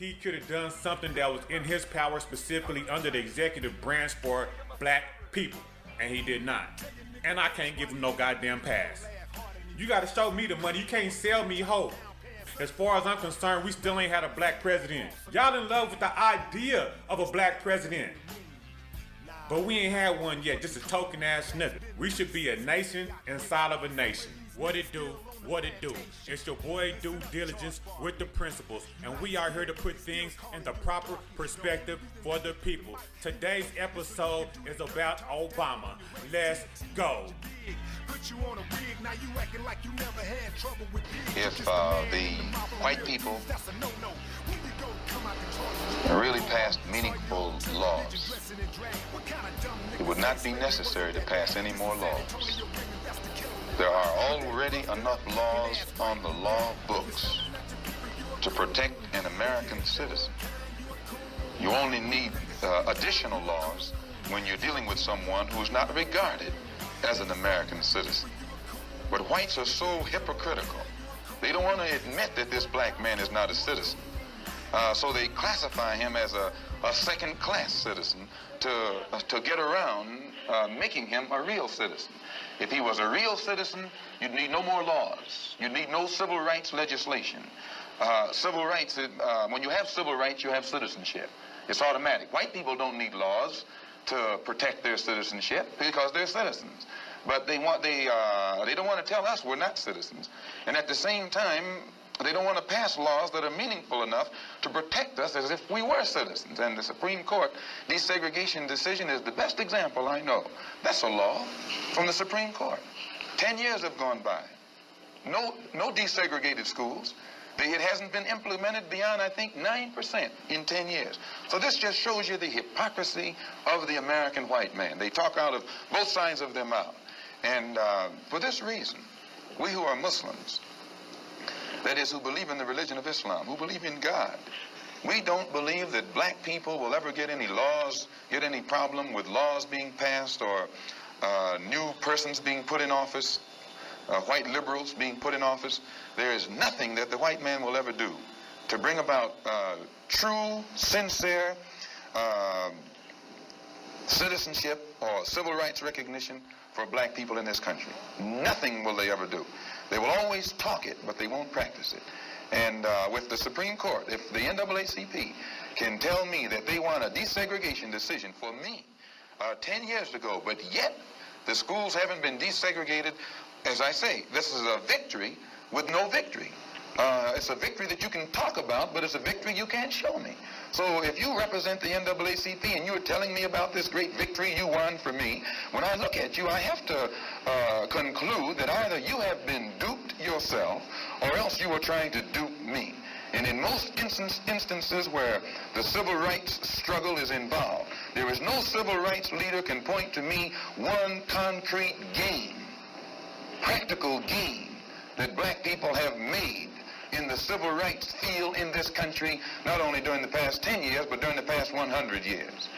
he could have done something that was in his power, specifically under the executive branch for black people, and he did not. And I can't give him no goddamn pass. You gotta show me the money. You can't sell me hope. As far as I'm concerned, we still ain't had a black president. Y'all in love with the idea of a black president, but we ain't had one yet. Just a token ass nigga. We should be a nation inside of a nation. What it do? What it do? It's your boy Due Diligence with the principles, and we are here to put things in the proper perspective for the people. Today's episode is about Obama. Let's go. If the white people really passed meaningful laws, it would not be necessary to pass any more laws. There are already enough laws on the law books to protect an American citizen. You only need additional laws when you're dealing with someone who's not regarded as an American citizen. But whites are so hypocritical. They don't want to admit that this black man is not a citizen. So they classify him as a second-class citizen to get around making him a real citizen. If he was a real citizen, you'd need no more laws. You'd need no civil rights legislation. Civil rights, when you have civil rights, you have citizenship. It's automatic. White people don't need laws to protect their citizenship because they're citizens. But they don't want to tell us we're not citizens. And at the same time, they don't want to pass laws that are meaningful enough to protect us as if we were citizens. And the Supreme Court desegregation decision is the best example I know. That's a law from the Supreme Court. 10 years have gone by. No desegregated schools. It hasn't been implemented beyond, I think, 9% in 10 years. So this just shows you the hypocrisy of the American white man. They talk out of both sides of their mouth. And for this reason, we who are Muslims, that is, who believe in the religion of Islam, who believe in God, we don't believe that black people will ever get any problem with laws being passed or new persons being put in office, white liberals being put in office. There is nothing that the white man will ever do to bring about true, sincere citizenship or civil rights recognition for black people in this country. Nothing will they ever do. They will always talk it, but they won't practice it. And with the Supreme Court, if the NAACP can tell me that they want a desegregation decision for me 10 years ago, but yet the schools haven't been desegregated, as I say, this is a victory with no victory. It's a victory that you can talk about, but it's a victory you can't show me. So if you represent the NAACP and you're telling me about this great victory you won for me, when I look at you, I have to conclude that either you have been duped yourself or else you are trying to dupe me. And in most instances where the civil rights struggle is involved, there is no civil rights leader can point to me one concrete gain, practical gain, that black people have made in the civil rights field in this country, not only during the past 10 years, but during the past 100 years.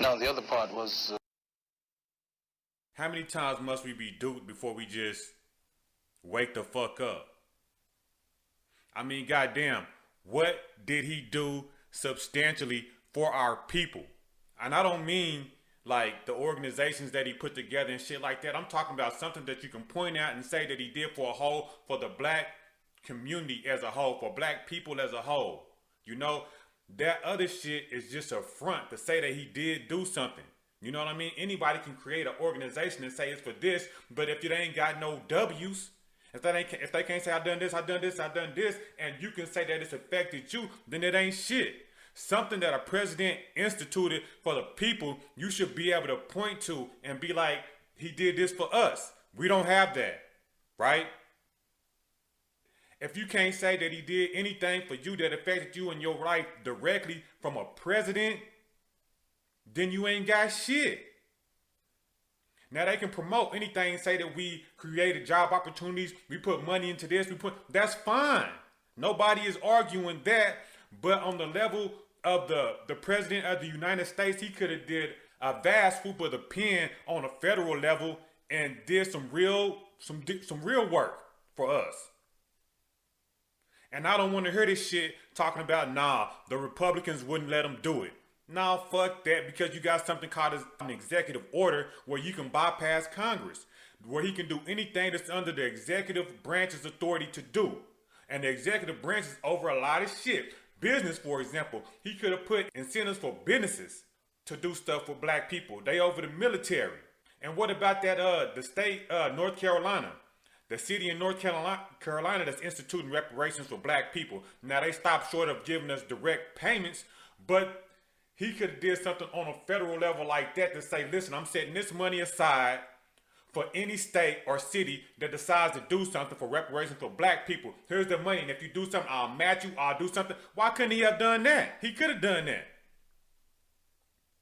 Now, the other part was... How many times must we be duped before we just wake the fuck up? I mean, goddamn, what did he do substantially for our people? And I don't mean like the organizations that he put together and shit like that. I'm talking about something that you can point out and say that he did for the black community as a whole, for black people as a whole. You know, that other shit is just a front to say that he did do something. You know what I mean? Anybody can create an organization and say it's for this, but if it ain't got no W's, if they can't say I done this, and you can say that it's affected you, then it ain't shit. Something that a president instituted for the people, you should be able to point to and be like, he did this for us. We don't have that, right? If you can't say that he did anything for you that affected you in your life directly from a president, then you ain't got shit. Now they can promote anything, say that we created job opportunities, we put money into this, that's fine. Nobody is arguing that, but on the level of the president of the United States, he could have did a vast swoop of the pen on a federal level and did some real work for us. And I don't want to hear this shit talking about, nah, the Republicans wouldn't let them do it. Nah, fuck that, because you got something called an executive order where you can bypass Congress, where he can do anything that's under the executive branch's authority to do. And the executive branch is over a lot of shit. Business, for example, he could have put incentives for businesses to do stuff for black people. They over the military. And what about that, the state, North Carolina? The city in North Carolina that's instituting reparations for black people. Now, they stopped short of giving us direct payments, but he could have did something on a federal level like that to say, listen, I'm setting this money aside for any state or city that decides to do something for reparations for black people. Here's the money, and if you do something, I'll match you, I'll do something. Why couldn't he have done that? He could have done that.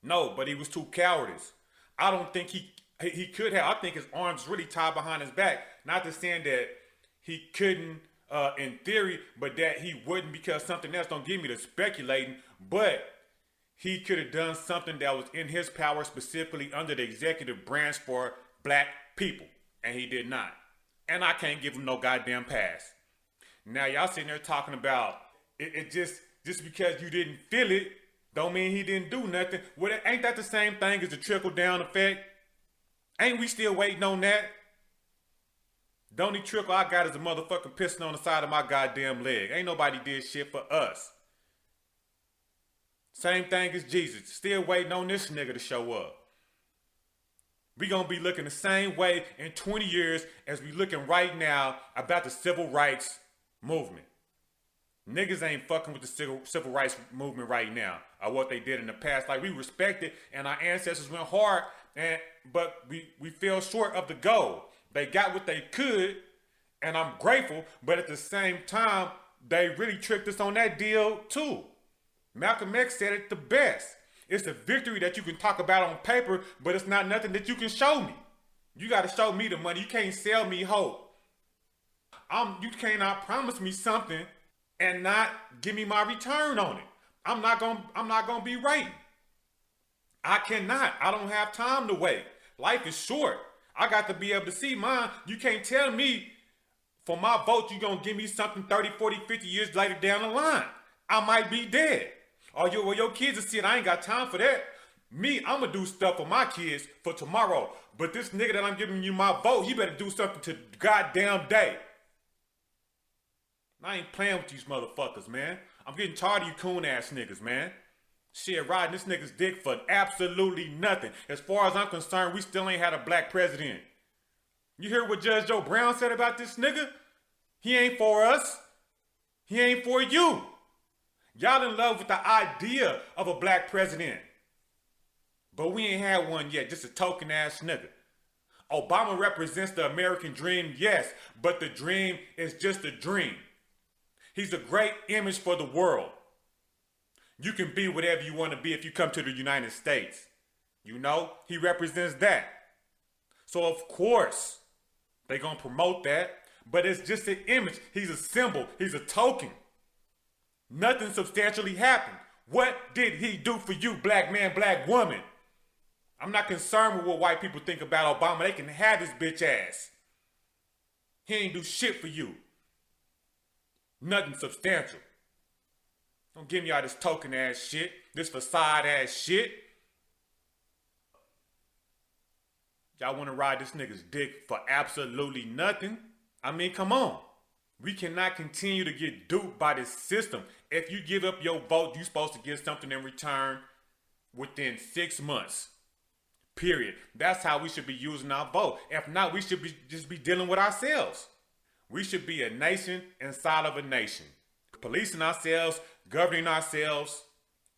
No, but he was too cowardice. I don't think he could have. I think his arms really tied behind his back. Not to saying that he couldn't in theory, but that he wouldn't because something else. Don't get me to speculating, but he could have done something that was in his power, specifically under the executive branch for black people, and he did not. And I can't give him no goddamn pass. Now y'all sitting there talking about it just because you didn't feel it don't mean he didn't do nothing. Well, ain't that the same thing as the trickle down effect? Ain't we still waiting on that? The only trickle I got is a motherfucking piston on the side of my goddamn leg. Ain't nobody did shit for us. Same thing as Jesus. Still waiting on this nigga to show up. We gonna be looking the same way in 20 years as we looking right now about the civil rights movement. Niggas ain't fucking with the civil rights movement right now, or what they did in the past. Like, we respect it, and our ancestors went hard, but we fell short of the goal. They got what they could, and I'm grateful, but at the same time, they really tricked us on that deal too. Malcolm X said it the best. It's a victory that you can talk about on paper, but it's not nothing that you can show me. You got to show me the money. You can't sell me hope. You cannot promise me something and not give me my return on it. I'm not gonna be waiting. I cannot. I don't have time to wait. Life is short. I got to be able to see mine. You can't tell me for my vote you're gonna give me something 30, 40, 50 years later down the line. I might be dead. Or your kids will see it. I ain't got time for that. Me, I'm gonna do stuff for my kids for tomorrow. But this nigga that I'm giving you my vote, he better do something to the goddamn day. I ain't playing with these motherfuckers, man. I'm getting tired of you coon ass niggas, man. Shit, riding this nigga's dick for absolutely nothing. As far as I'm concerned, we still ain't had a black president. You hear what Judge Joe Brown said about this nigga? He ain't for us. He ain't for you. Y'all in love with the idea of a black president. But we ain't had one yet, just a token ass nigga. Obama represents the American dream, yes, but the dream is just a dream. He's a great image for the world. You can be whatever you want to be if you come to the United States. You know, he represents that. So of course, they gonna promote that, but it's just an image. He's a symbol, he's a token. Nothing substantially happened. What did he do for you, black man, black woman? I'm not concerned with what white people think about Obama. They can have his bitch ass. He ain't do shit for you. Nothing substantial. Don't give me all this token ass shit, this facade ass shit. Y'all want to ride this nigga's dick for absolutely nothing? I mean, come on. We cannot continue to get duped by this system. If you give up your vote, you're supposed to get something in return within 6 months. Period. That's how we should be using our vote. If not, we should just be dealing with ourselves. We should be a nation inside of a nation. Policing ourselves, governing ourselves,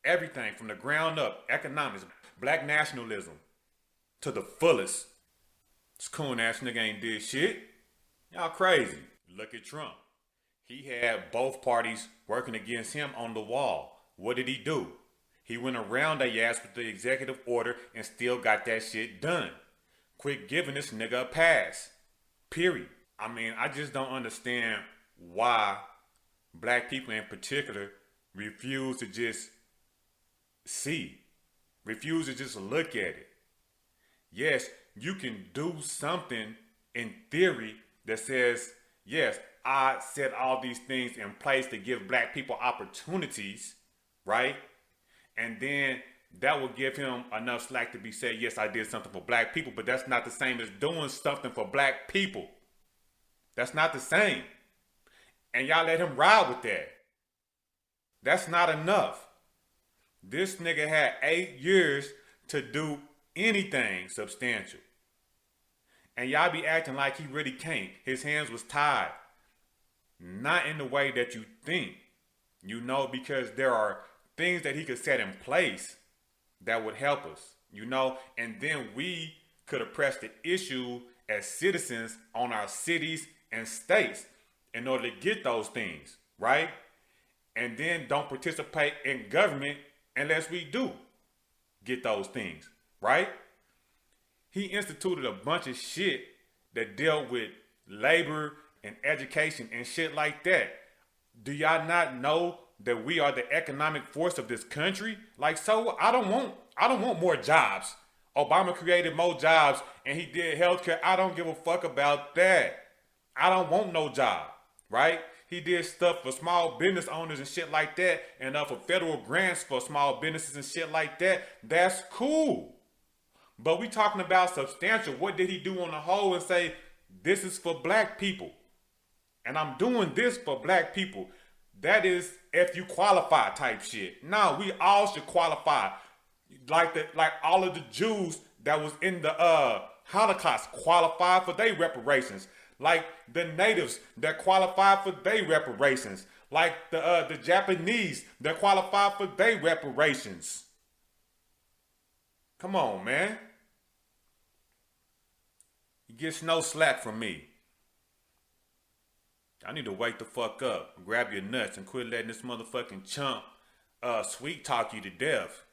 everything from the ground up. Economics, black nationalism, to the fullest. This coon ass nigga ain't did shit. Y'all crazy. Look at Trump. He had both parties working against him on the wall. What did he do? He went around their ass with the executive order and still got that shit done. Quit giving this nigga a pass. Period. I mean, I just don't understand why black people in particular refuse to just see. Refuse to just look at it. Yes, you can do something in theory that says, Yes, I set all these things in place to give black people opportunities, right? And then that will give him enough slack to be said, yes, I did something for black people, but that's not the same as doing something for black people. That's not the same. And y'all let him ride with that. That's not enough. This nigga had 8 years to do anything substantial. And y'all be acting like he really can't. His hands was tied. Not in the way that you think. You know, because there are things that he could set in place that would help us. You know, and then we could have pressed the issue as citizens on our cities and states in order to get those things, right? And then don't participate in government unless we do get those things, right? He instituted a bunch of shit that dealt with labor and education and shit like that. Do y'all not know that we are the economic force of this country? Like, so I don't want more jobs. Obama created more jobs and he did healthcare. I don't give a fuck about that. I don't want no job, right? He did stuff for small business owners and shit like that, and for federal grants for small businesses and shit like that. That's cool. But we talking about substantial. What did he do on the whole and say, this is for black people? And I'm doing this for black people. That is if you qualify type shit. No, we all should qualify. Like all of the Jews that was in the Holocaust qualified for their reparations. Like the natives that qualified for their reparations. Like the Japanese that qualified for their reparations. Come on, man. He gets no slack from me. I need to wake the fuck up, grab your nuts, and quit letting this motherfucking chump sweet talk you to death.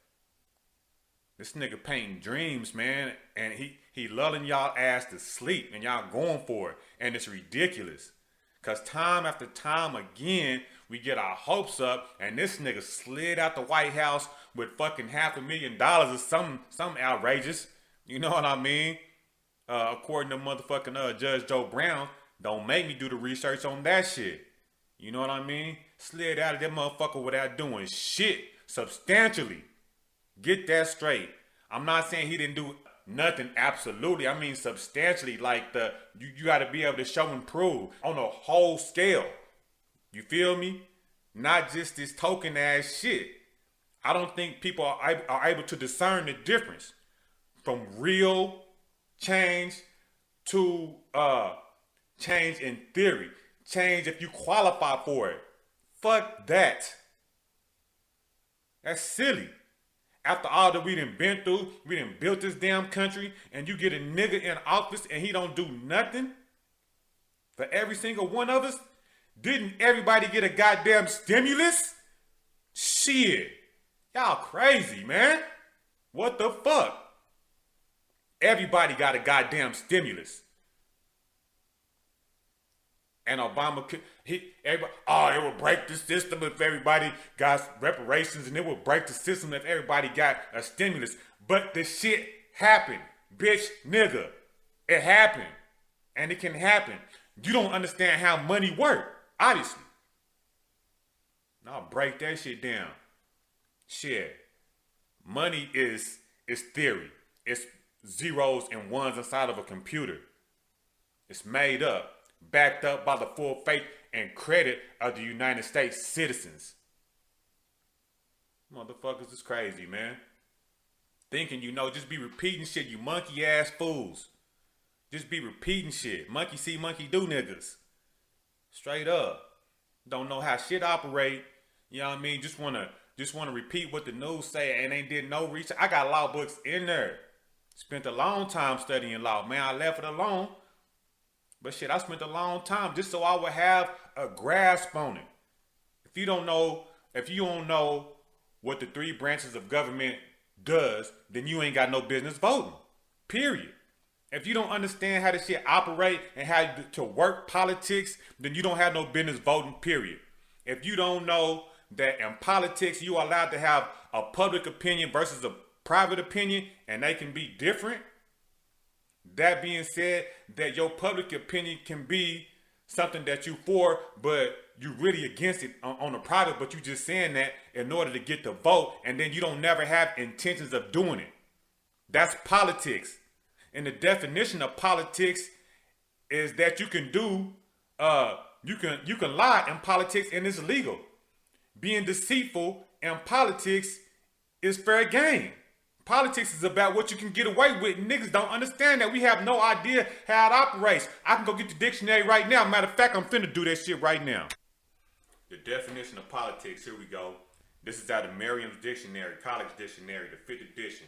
This nigga painting dreams, man, and he lulling y'all ass to sleep, and y'all going for it, and it's ridiculous. Cause time after time again, we get our hopes up, and this nigga slid out the White House with fucking $500,000 or something outrageous. You know what I mean? According to motherfucking Judge Joe Brown, don't make me do the research on that shit. You know what I mean? Slid out of that motherfucker without doing shit substantially. Get that straight. I'm not saying he didn't do nothing absolutely. I mean substantially, like you got to be able to show and prove on a whole scale. You feel me? Not just this token ass shit. I don't think people are able to discern the difference from real change to change in theory. Change if you qualify for it. Fuck that. That's silly. After all that we done been through, we done built this damn country, and you get a nigga in office and he don't do nothing for every single one of us? Didn't everybody get a goddamn stimulus? Shit. Y'all crazy, man. What the fuck? Everybody got a goddamn stimulus. And Obama, everybody, it would break the system if everybody got reparations, and it would break the system if everybody got a stimulus. But the shit happened, bitch, nigga. It happened, and it can happen. You don't understand how money works, obviously. Now break that shit down. Shit, money is theory. It's zeros and ones inside of a computer. It's made up. Backed up by the full faith and credit of the United States citizens. Motherfuckers is crazy, man. Thinking just be repeating shit, you monkey ass fools. Just be repeating shit. Monkey see, monkey do niggas. Straight up. Don't know how shit operate. You know what I mean? Just wanna repeat what the news say and ain't did no research. I got law books in there. Spent a long time studying law. Man, I left it alone. But shit, I spent a long time just so I would have a grasp on it. If you don't know what the 3 branches of government does, then you ain't got no business voting. Period. If you don't understand how this shit operate and how to work politics, then you don't have no business voting, period. If you don't know that in politics you are allowed to have a public opinion versus a private opinion and they can be different, that being said, that your public opinion can be something that you for, but you really against it on the product, but you just saying that in order to get the vote, and then you don't never have intentions of doing it. That's politics. And the definition of politics is that you can do, you can lie in politics and it's legal. Being deceitful in politics is fair game. Politics is about what you can get away with. Niggas don't understand that. We have no idea how it operates. I can go get the dictionary right now. Matter of fact, I'm finna do that shit right now. The definition of politics, here we go. This is out of Merriam's Dictionary, College Dictionary, the 5th edition.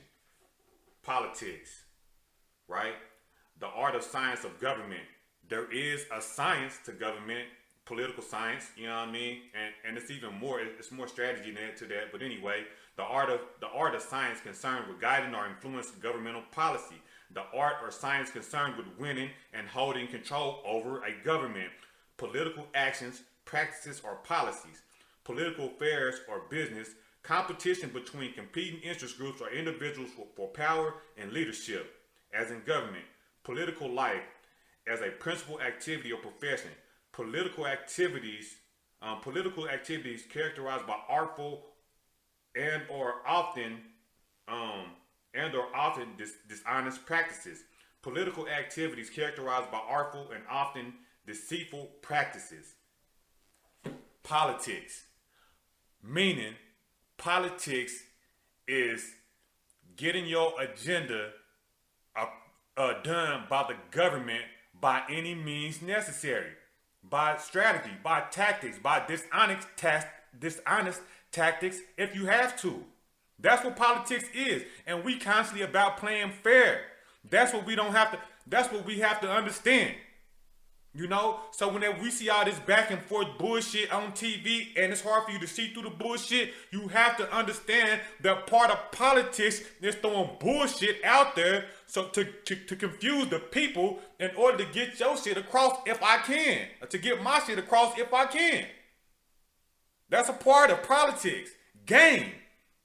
Politics, right? The art of science of government. There is a science to government, political science, you know what I mean? And it's even more, it's more strategy to that. But anyway, the art of science concerned with guiding or influencing governmental policy. The art or science concerned with winning and holding control over a government. Political actions, practices, or policies. Political affairs or business. Competition between competing interest groups or individuals for power and leadership. As in government. Political life as a principal activity or profession. Political activities characterized by artful and or often dishonest practices. Political activities characterized by artful and often deceitful practices. Politics, meaning politics is getting your agenda done by the government by any means necessary. By strategy, by tactics, by dishonest tactics if you have to. That's what politics is. And we constantly about playing fair. That's what we have to understand. You know? So whenever we see all this back and forth bullshit on TV and it's hard for you to see through the bullshit, you have to understand that part of politics is throwing bullshit out there so to confuse the people in order to get your shit across if I can. Or to get my shit across if I can. That's a part of politics. Game.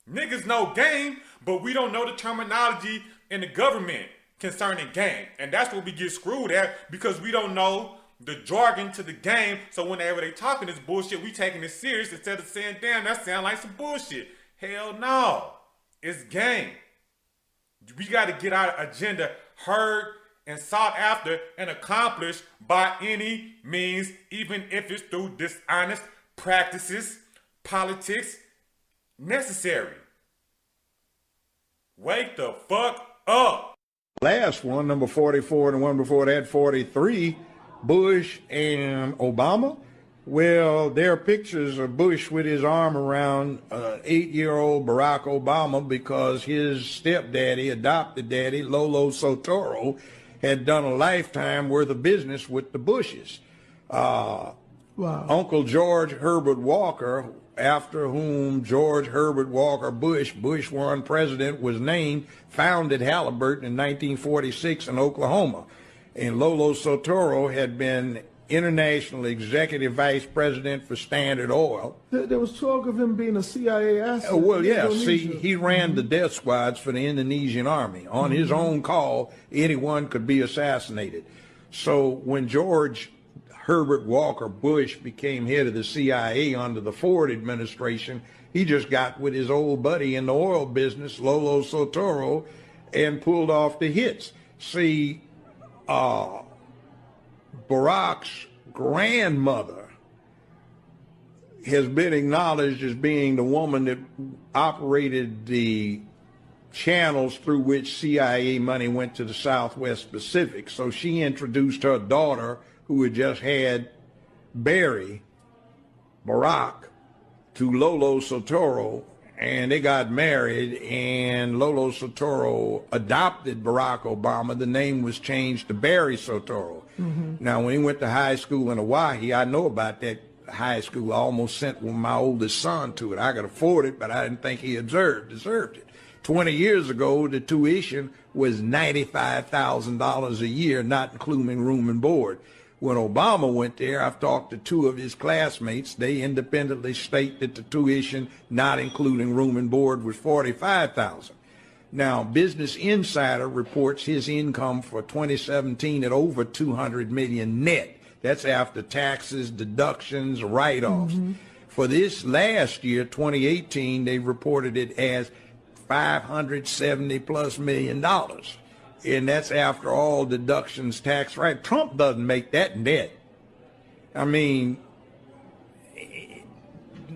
Niggas know game, but we don't know the terminology in the government concerning game. And that's what we get screwed at because we don't know the jargon to the game. So whenever they talking this bullshit, we taking it serious instead of saying, damn, that sound like some bullshit. Hell no. It's game. We got to get our agenda heard and sought after and accomplished by any means, even if it's through dishonest practices, politics, necessary. Wake the fuck up. Last one, number 44, and the one before that, 43, Bush and Obama. Well, there are pictures of Bush with his arm around 8-year-old Barack Obama because his stepdaddy, adopted daddy, Lolo Sotoro, had done a lifetime worth of business with the Bushes. Wow. Uncle George Herbert Walker, after whom George Herbert Walker Bush, Bush 1 president, was named, founded Halliburton in 1946 in Oklahoma. And Lolo Sotoro had been international executive vice president for Standard Oil. There was talk of him being a CIA asset. Well, yeah, see, he ran the death squads for the Indonesian army. On his own call, anyone could be assassinated. So when George Herbert Walker Bush became head of the CIA under the Ford administration, he just got with his old buddy in the oil business, Lolo Sotoro, and pulled off the hits. See, Barack's grandmother has been acknowledged as being the woman that operated the channels through which CIA money went to the Southwest Pacific. So she introduced her daughter, who had just had Barry, Barack, to Lolo Sotoro, and they got married, and Lolo Sotoro adopted Barack Obama. The name was changed to Barry Sotoro. Now, when he went to high school in Hawaii, I know about that high school. I almost sent my oldest son to it. I could afford it, but I didn't think he deserved it. 20 years ago, the tuition was $95,000 a year, not including room and board. When Obama went there, I've talked to two of his classmates. They independently state that the tuition, not including room and board, was $45,000. Now, Business Insider reports his income for 2017 at over $200 million net. That's after taxes, deductions, write-offs. For this last year, 2018, they reported it as $570+ million. And that's after all deductions, tax, right? Trump doesn't make that net. I mean,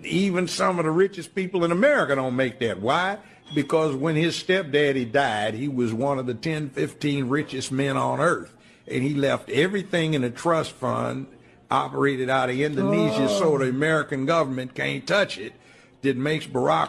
even some of the richest people in America don't make that. Why? Because when his stepdaddy died, he was one of the 10, 15 richest men on earth. And he left everything in a trust fund operated out of Indonesia so the American government can't touch it. That makes Barack